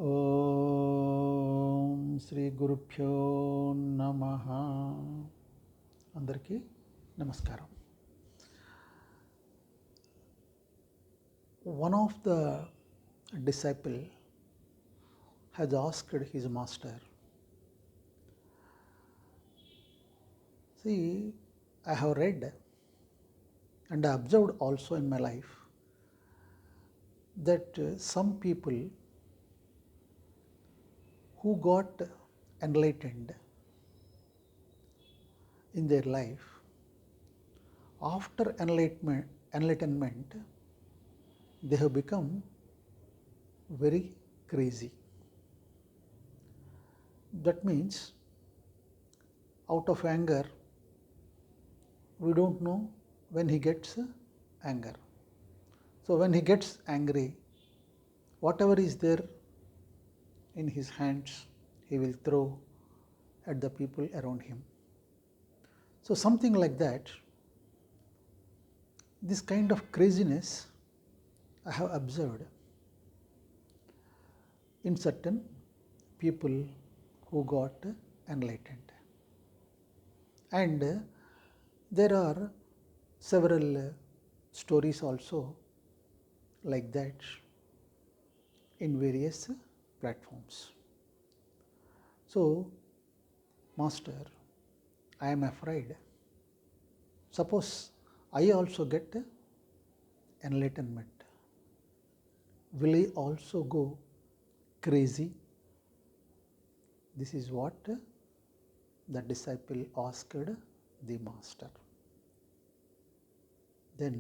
ఓం శ్రీ గురుభ్యో నమః. అందరికీ నమస్కారం. One of the disciple has asked his master, see, I have read and observed also in my life that some people who got enlightened in their life, after enlightenment, they have become very crazy. That means, out of anger, we don't know when he gets anger. So when he gets angry, whatever is there in his hands, he will throw at the people around him. So something like that, this kind of craziness I have observed in certain people who got enlightened. And there are several stories also like that in various platforms. So, Master, I am afraid. Suppose I also get enlightenment. Will I also go crazy? This is what the disciple asked the master. Then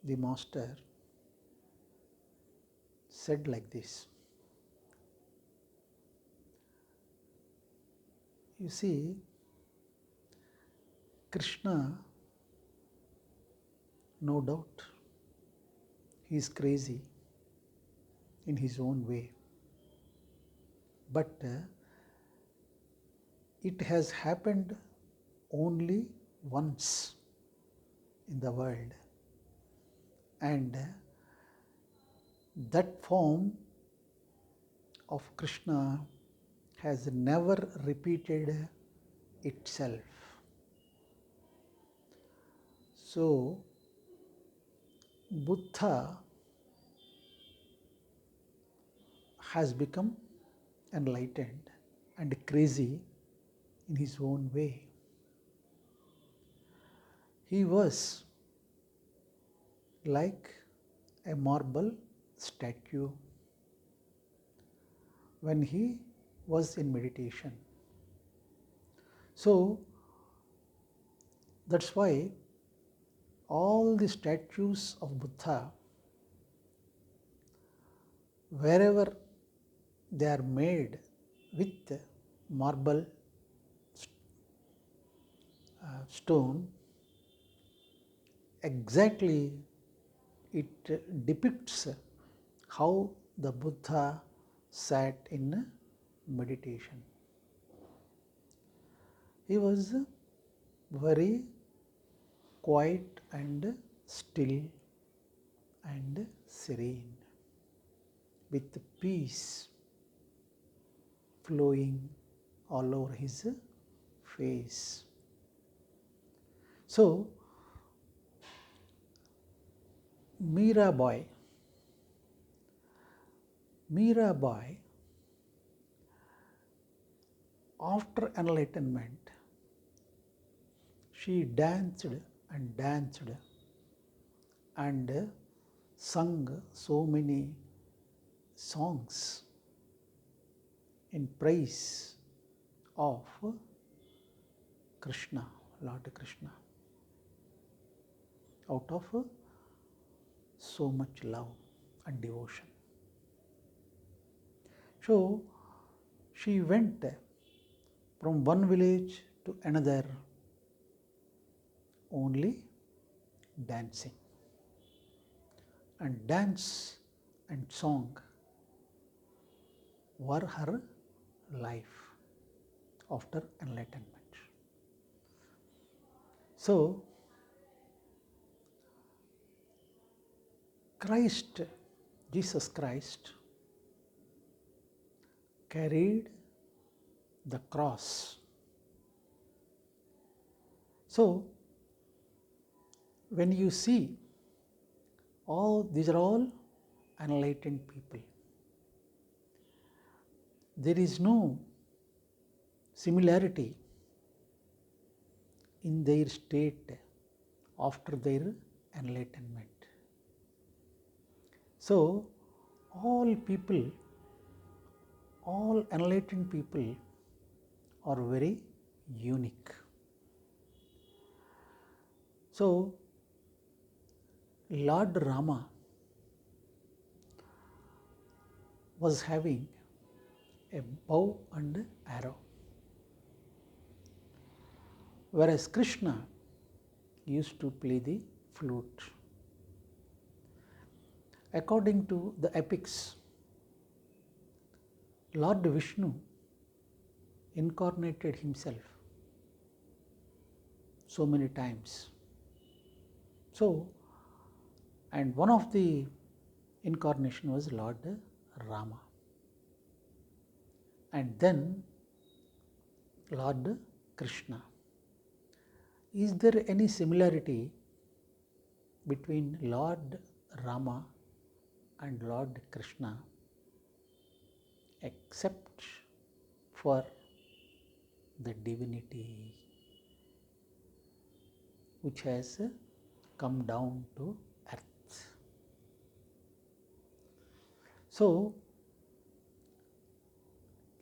the master said like this, you see, Krishna, no doubt, he is crazy in his own way, but it has happened only once in the world, and that form of Krishna has never repeated itself. So, Buddha has become enlightened and crazy in his own way. He was like a marble statue when he was in meditation. So, that's why all the statues of Buddha, wherever they are made with marble stone, exactly it depicts how the Buddha sat in meditation. He was very quiet and still and serene, with peace flowing all over his face. So, Mirabai, after enlightenment, she danced and sung so many songs in praise of Krishna, Lord Krishna, out of so much love and devotion. So, she went from one village to another only dancing, and dance and song were her life after enlightenment. So, Jesus Christ, carried the cross. So, when you see these are all enlightened people, there is no similarity in their state after their enlightenment. So, all enlightened people are very unique. So, Lord Rama was having a bow and arrow, whereas Krishna used to play the flute. According to the epics, Lord Vishnu incarnated himself so many times. So, and one of the incarnation was Lord Rama, and then Lord Krishna. Is there any similarity between Lord Rama and Lord Krishna except for the divinity which has come down to earth? So,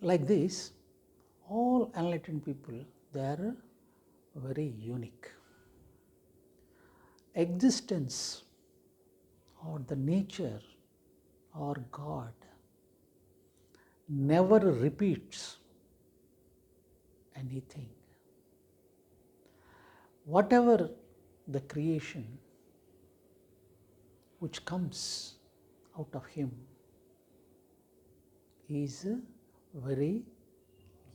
like this, all enlightened people, they are very unique. Existence or the nature or God never repeats anything. Whatever the creation which comes out of him is very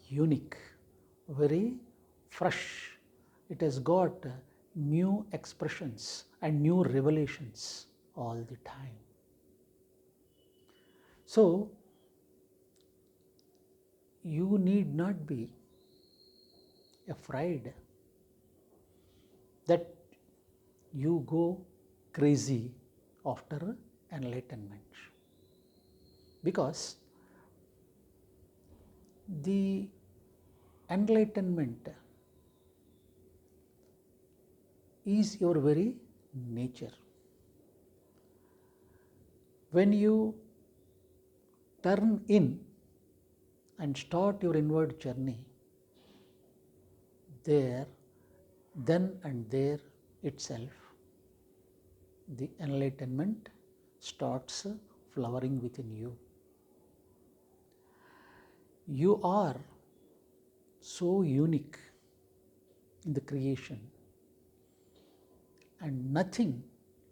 unique, very fresh. It has got new expressions and new revelations all the time. So, you need not be afraid that you go crazy after enlightenment, because the enlightenment is your very nature. When you turn in and start your inward journey, then and there itself, the enlightenment starts flowering within you. You are so unique in the creation, and nothing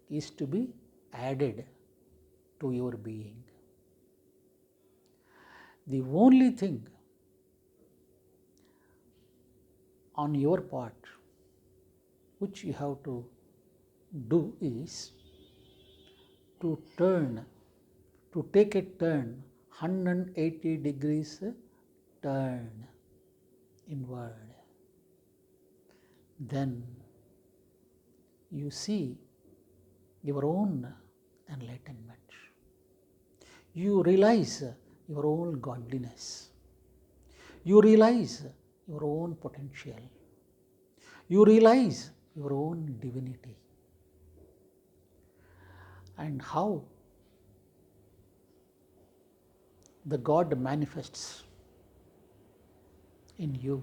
is to be added to your being. The only thing on your part which you have to do is to take a turn, 180 degrees turn inward. Then you see your own enlightenment. You realize your own godliness. You realize your own potential. You realize your own divinity. And how the God manifests in you,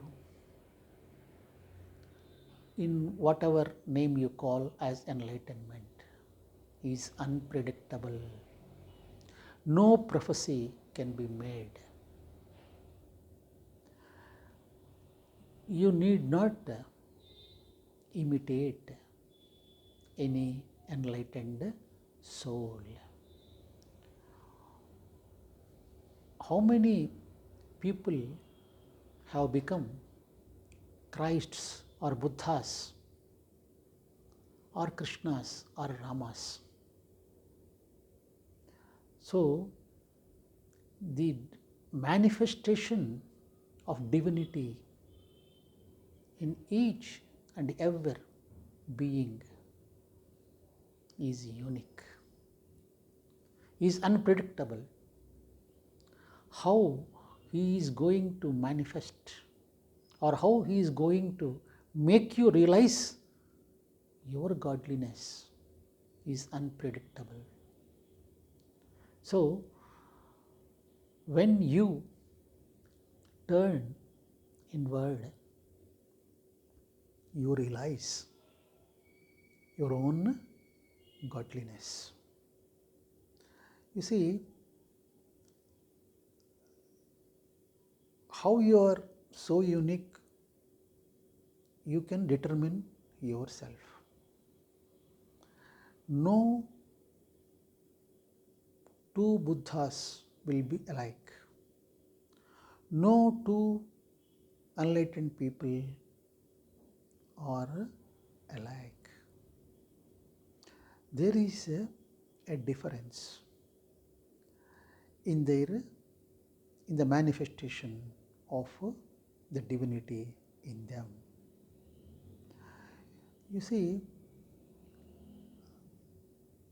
in whatever name you call as enlightenment, is unpredictable. No prophecy can be made. You need not imitate any enlightened soul. How many people have become Christs or Buddhas or Krishnas or Ramas? So, the manifestation of divinity in each and every being is unique, is unpredictable. How he is going to manifest or how he is going to make you realize your godliness is unpredictable. So, when you turn inward, you realize your own godliness. You see, how you are so unique, you can determine yourself. No two Buddhas will be alike. No two enlightened people are alike. There is a difference in the manifestation of the divinity in them. You see,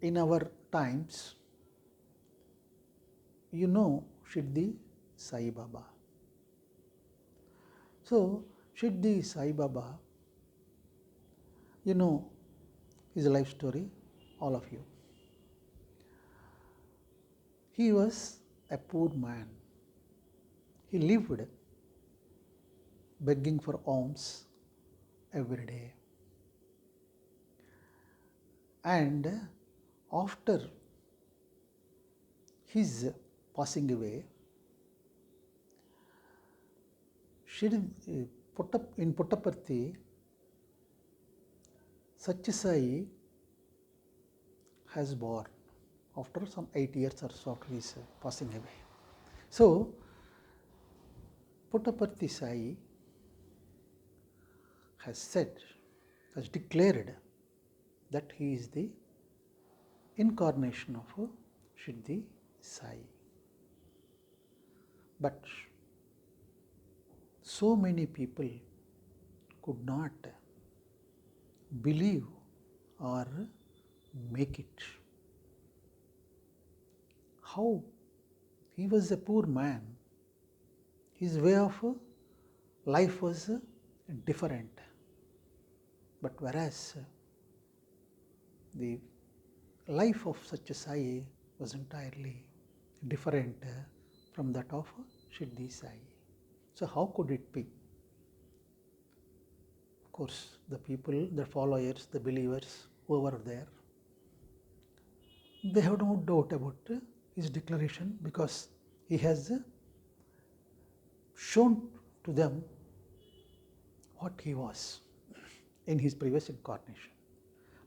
in our times, you know Siddhi Sai Baba. So, Siddhi Sai Baba, you know his life story, all of you. He was a poor man. He lived begging for alms every day. And after his passing away, in Puttaparthi, Satyasai has born after some 8 years or so after his passing away. So, Puttaparthi Sai has declared that he is the incarnation of Siddhi Sai. But so many people could not believe or make it. How? He was a poor man. His way of life was different. But whereas the life of Satyasai was entirely different from that of Siddhi Sai. So how could it be? Of course, the people, the followers, the believers who were there, they have no doubt about his declaration because he has shown to them what he was in his previous incarnation.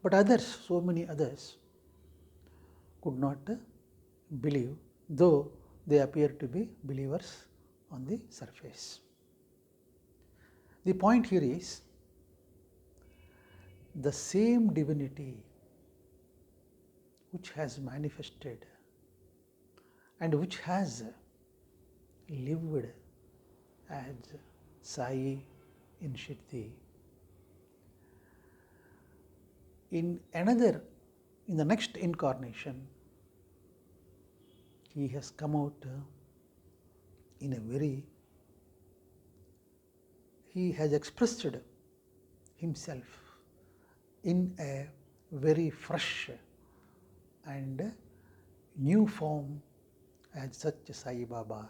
But others, so many others, could not believe, though they appear to be believers on the surface. The point here is the same divinity which has manifested and which has lived as Sai in Siddhi. In the next incarnation, he has come out he has expressed himself in a very fresh and new form as such Sai Baba.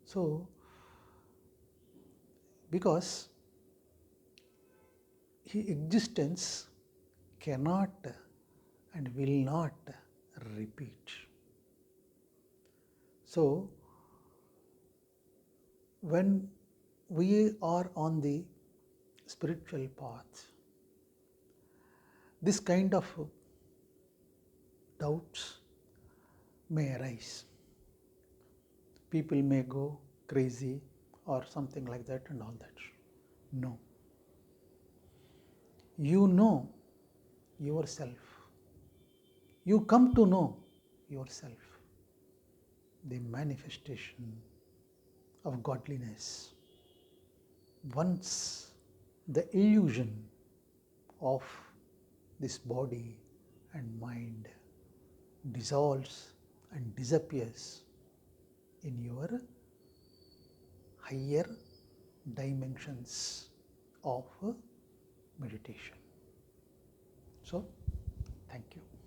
So, because his existence cannot and will not repeat. So, when we are on the spiritual path, this kind of doubts may arise. People may go crazy or something like that and all that. No. You know yourself. You come to know yourself. the manifestation of godliness. Once the illusion of this body and mind dissolves and disappears in your higher dimensions of meditation. So, thank you.